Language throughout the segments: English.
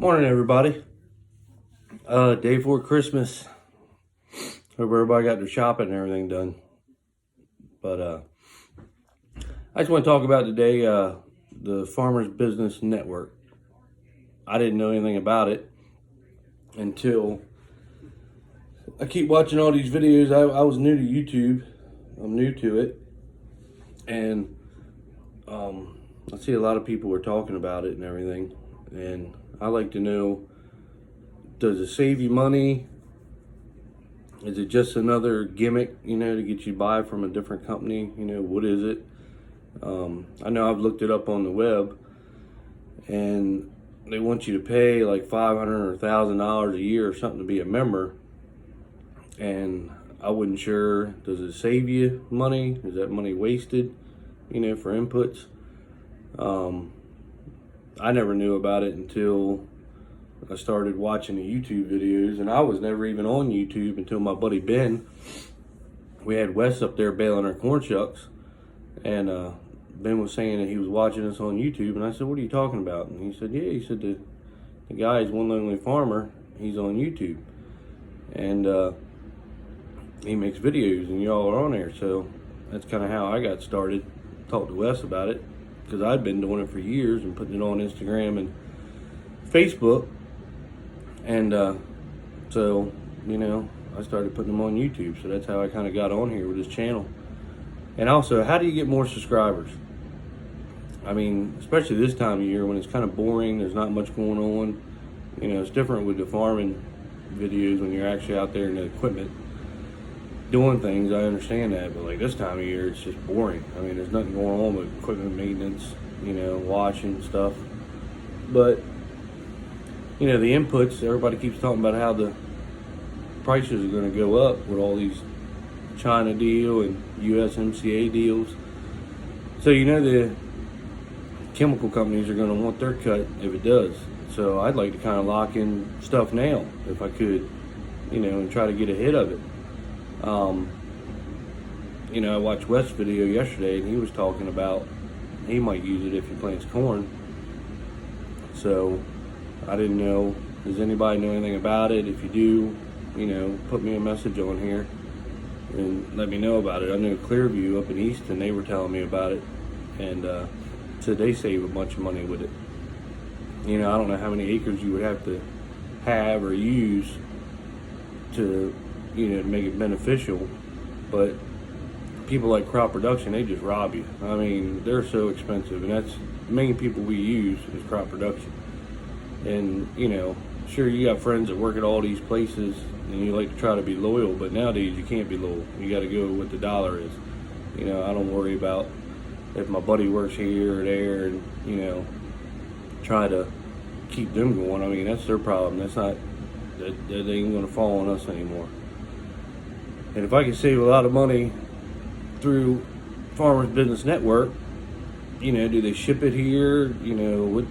Morning, everybody. Day before Christmas. Hope everybody got their shopping and everything done. But I just want to talk about today the Farmers Business Network. I didn't know anything about it until I keep watching all these videos. I was new to YouTube. I'm new to it, and I see a lot of people are talking about it and everything. And I like to know, does it save you money? Is it just another gimmick, to get you buy from a different company? What is it? I know I've looked it up on the web, and they want you to pay like $500 or $1,000 a year or something to be a member. And I wasn't sure, does it save you money? Is that money wasted, for inputs? I never knew about it until I started watching the YouTube videos, and I was never even on YouTube until my buddy Ben. We had Wes up there baling our corn shucks, and Ben was saying that he was watching us on YouTube, and I said, "What are you talking about?" And he said, "Yeah," he said, the guy is One Lonely Farmer. He's on YouTube, and he makes videos, and y'all are on there. So that's kind of how I got started. Talked to Wes about it, because I'd been doing it for years and putting it on Instagram and Facebook. And so, I started putting them on YouTube. So that's how I kind of got on here with this channel. And also, how do you get more subscribers? I mean, especially this time of year when it's kind of boring, there's not much going on. It's different with the farming videos when you're actually out there in the equipment doing things. I understand that, but like this time of year, it's just boring. I mean, there's nothing going on with equipment maintenance, washing stuff. But the inputs, everybody keeps talking about how the prices are going to go up with all these China deal and USMCA deals. So the chemical companies are going to want their cut if it does. So I'd like to kind of lock in stuff now if I could, and try to get ahead of it. I watched Wes' video yesterday, and he was talking about he might use it if he plants corn. So I didn't know, does anybody know anything about it? If you do, put me a message on here and let me know about it. I know Clearview up in Easton, they were telling me about it, and said they save a bunch of money with it. I don't know how many acres you would have to have or use to to make it beneficial, but people like Crop Production, they just rob you. I mean, they're so expensive, and that's the main people we use is Crop Production. And sure, you got friends that work at all these places, and you like to try to be loyal, but nowadays you can't be loyal. You got to go with what the dollar is. I don't worry about if my buddy works here or there, and try to keep them going. I mean, that's their problem. That's not that they ain't gonna fall on us anymore. And if I can save a lot of money through Farmers Business Network, do they ship it here? With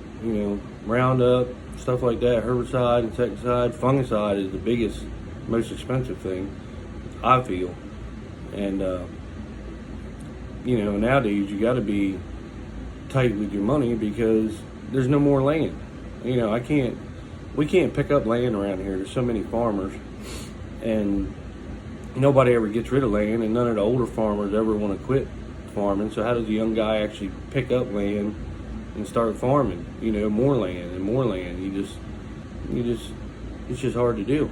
Roundup, stuff like that, herbicide, insecticide, fungicide is the biggest, most expensive thing, I feel. And nowadays you got to be tight with your money because there's no more land. We can't pick up land around here. There's so many farmers, and nobody ever gets rid of land, and none of the older farmers ever want to quit farming. So how does a young guy actually pick up land and start farming? More land and more land. It's just hard to do.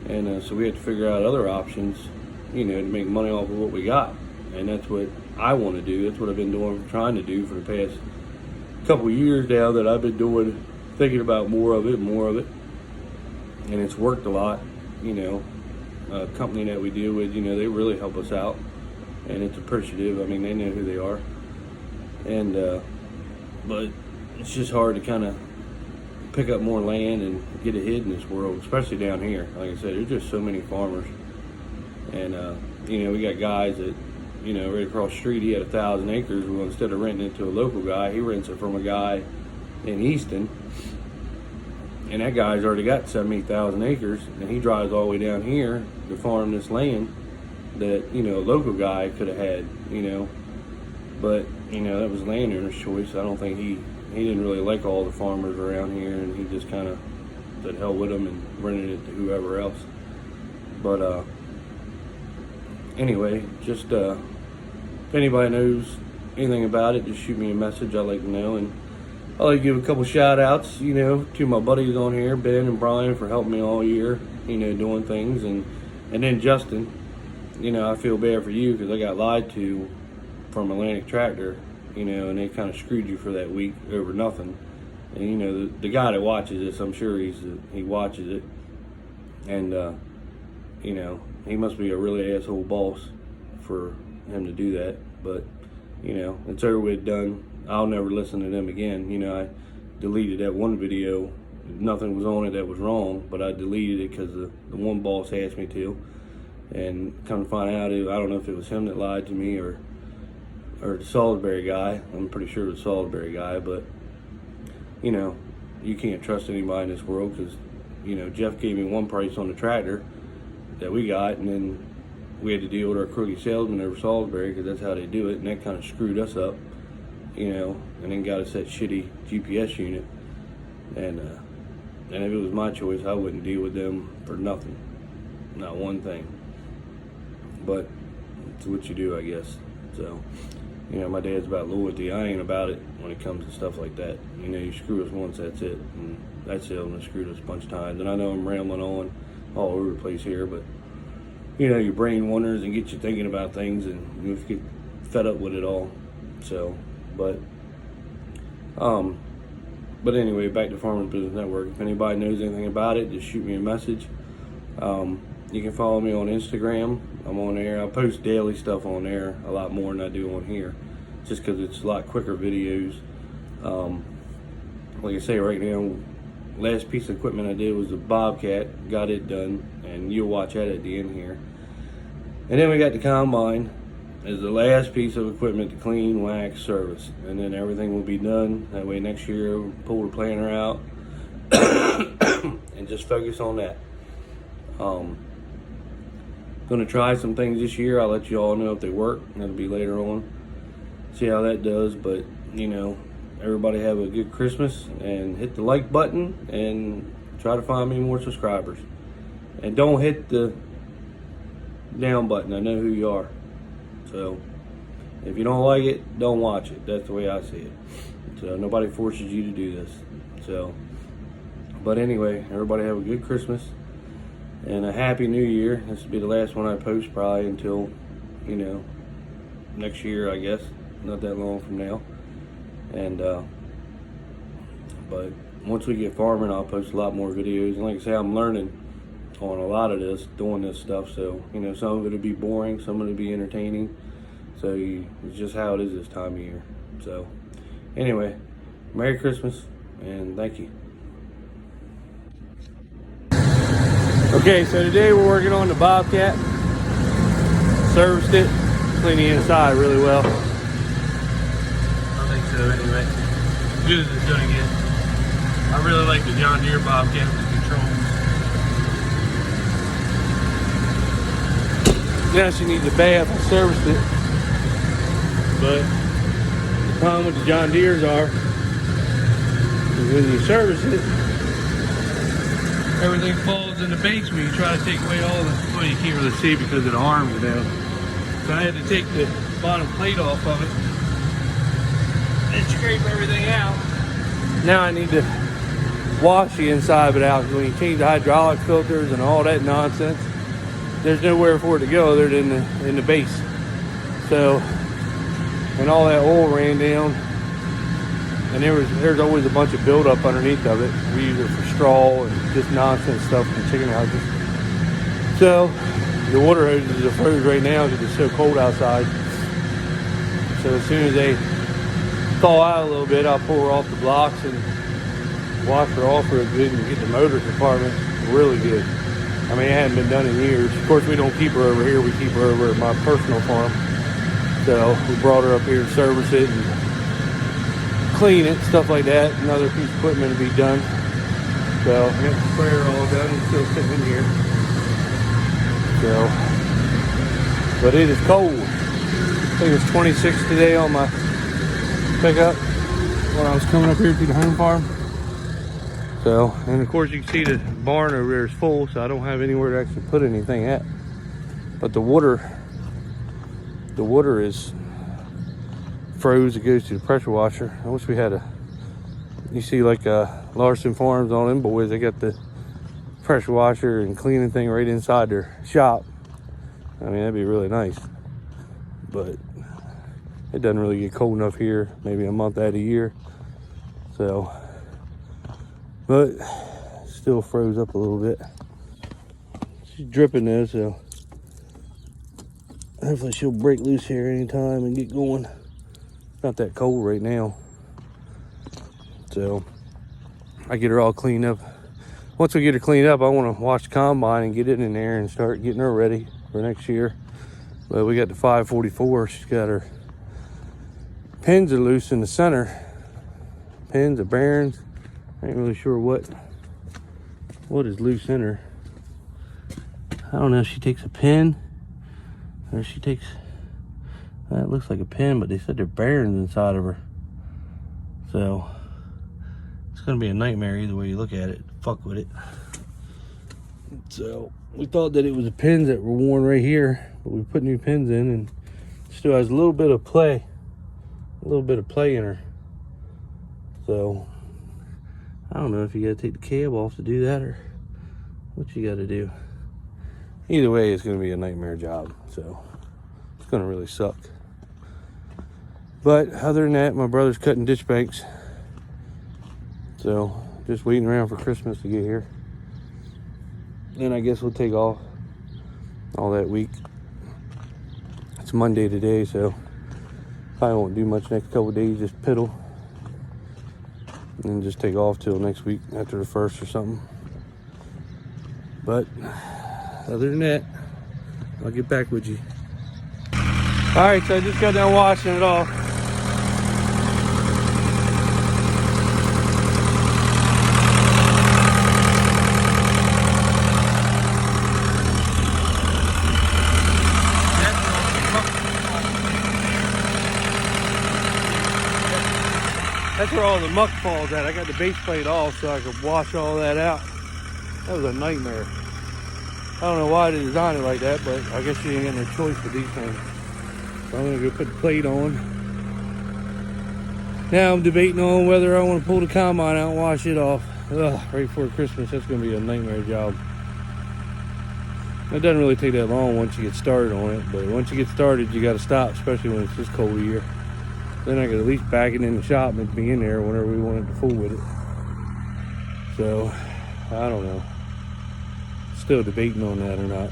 And so we have to figure out other options, to make money off of what we got. And that's what I want to do. That's what I've been trying to do for the past couple of years now that I've been doing, thinking about more of it. And it's worked a lot, A company that we deal with, they really help us out, and it's appreciative. I mean, they know who they are, and but it's just hard to kind of pick up more land and get ahead in this world, especially down here. Like I said, there's just so many farmers, and we got guys that, right across the street, he had 1,000 acres. Well, instead of renting it to a local guy, he rents it from a guy in Easton. And that guy's already got 70,000 acres, and he drives all the way down here to farm this land that, a local guy could have had, But, that was landowner's choice. I don't think he he didn't really like all the farmers around here, and he just kind of said hell with them and rented it to whoever else. But anyway, just if anybody knows anything about it, just shoot me a message. I'd like to know. And I'd like to give a couple shout outs, to my buddies on here, Ben and Brian, for helping me all year, doing things. And then Justin, I feel bad for you because I got lied to from Atlantic Tractor, and they kind of screwed you for that week over nothing. And the guy that watches this, I'm sure he watches it, and he must be a really asshole boss for him to do that. But it's over with, done. I'll never listen to them again. I deleted that one video. Nothing was on it that was wrong, but I deleted it because the one boss asked me to. And come to find out, I don't know if it was him that lied to me or the Salisbury guy. I'm pretty sure it was the Salisbury guy, but you can't trust anybody in this world because Jeff gave me one price on the tractor that we got, and then we had to deal with our crooked salesman over Salisbury because that's how they do it, and that kind of screwed us up, and then got us that shitty GPS unit. And if it was my choice, I wouldn't deal with them for nothing, not one thing. But it's what you do, I guess. So, my dad's about loyalty. I ain't about it when it comes to stuff like that. You screw us once, that's it. And that salesman screwed us a bunch of times. And I know I'm rambling on all over the place here, but your brain wanders and gets you thinking about things, and you get fed up with it all. So, but anyway, back to Farmers Business Network. If anybody knows anything about it, just shoot me a message. You can follow me on Instagram. I'm on there. I post daily stuff on there, a lot more than I do on here, just because it's a lot quicker videos. Like I say, right now, last piece of equipment I did was the Bobcat. Got it done, and you'll watch that at the end here. And then we got the Combine as the last piece of equipment to clean, wax, service, and then everything will be done. That way next year we'll pull the planner out and just focus on that. Gonna try some things this year. I'll let you all know if they work. That'll be later on. See how that does. But everybody have a good Christmas, and hit the like button and try to find me more subscribers. And don't hit the down button. I know who you are. So if you don't like it, don't watch it. That's the way I see it. So nobody forces you to do this. So, but anyway, everybody have a good Christmas and a happy New Year. This will be the last one I post probably until next year, I guess. Not that long from now. And but once we get farming, I'll post a lot more videos. And like I say, I'm learning on a lot of this, doing this stuff. So some of it will be boring, some of it will be entertaining. So it's just how it is this time of year. So anyway, Merry Christmas and thank you. Okay, so today we're working on the Bobcat. Serviced it, cleaned the inside really well. I think so anyway. As good as it's gonna get. I really like the John Deere Bobcat with the controls. Now she needs a bath. I serviced it. But the problem with the John Deeres are is when you service it, everything falls in the base when you try to take away all the, well, you can't really see because of the arms now. So I had to take the bottom plate off of it and scrape everything out. Now I need to wash the inside of it out. When you change the hydraulic filters and all that nonsense, there's nowhere for it to go other than in the base. So, and all that oil ran down, and there's always a bunch of buildup underneath of it. We use it for straw and just nonsense stuff from chicken houses. So the water hoses are froze right now because it's so cold outside. So as soon as they thaw out a little bit, I'll pull her off the blocks and wash her off real good and get the motor compartment really good. I mean, it hadn't been done in years. Of course, we don't keep her over here. We keep her over at my personal farm. So we brought her up here to service it and clean it, stuff like that. Another piece of equipment to be done. So I got the sprayer all done. It's still sitting in here. So, but it is cold. I think it's 26 today on my pickup. when I was coming up here to the home farm. So, and of course you can see the barn over there is full, so I don't have anywhere to actually put anything at. But the water is froze. It goes to the pressure washer. I wish we had you see like Larson Farms on them boys, they got the pressure washer and cleaning thing right inside their shop. I mean, that'd be really nice. But it doesn't really get cold enough here, maybe a month out of the year. So, but still froze up a little bit. She's dripping though, so hopefully she'll break loose here anytime and get going. It's not that cold right now. So I get her all cleaned up. Once we get her cleaned up, I want to wash the combine and get it in there and start getting her ready for next year. But we got the 544. She's got her pins are loose in the center. Pins or bearings. I ain't really sure what is loose in her. I don't know if she takes a pin or she takes, it looks like a pin, but they said they're bearings inside of her. So it's gonna be a nightmare either way you look at it. Fuck with it. So we thought that it was the pins that were worn right here, but we put new pins in and still has a little bit of play in her. So I don't know if you gotta take the cab off to do that or what you gotta do. Either way, it's gonna be a nightmare job, so it's gonna really suck. But other than that, my brother's cutting ditch banks, so just waiting around for Christmas to get here. Then I guess we'll take off all that week. It's Monday today, so probably won't do much next couple days, just piddle. And then just take off till next week after the 1st or something. But other than that, I'll get back with you. All right, so I just got done washing it off. That's where all the muck falls at. I got the base plate off so I could wash all that out. That was a nightmare. I don't know why they designed it like that, but I guess you ain't got no choice with these things. So I'm gonna go put the plate on. Now I'm debating on whether I want to pull the combine out and wash it off. Ugh, right before Christmas, that's gonna be a nightmare job. It doesn't really take that long once you get started on it, but once you get started, you gotta stop, especially when it's this cold a year. Then I could at least back it in the shop and be in there whenever we wanted to fool with it. So, I don't know. Still debating on that or not.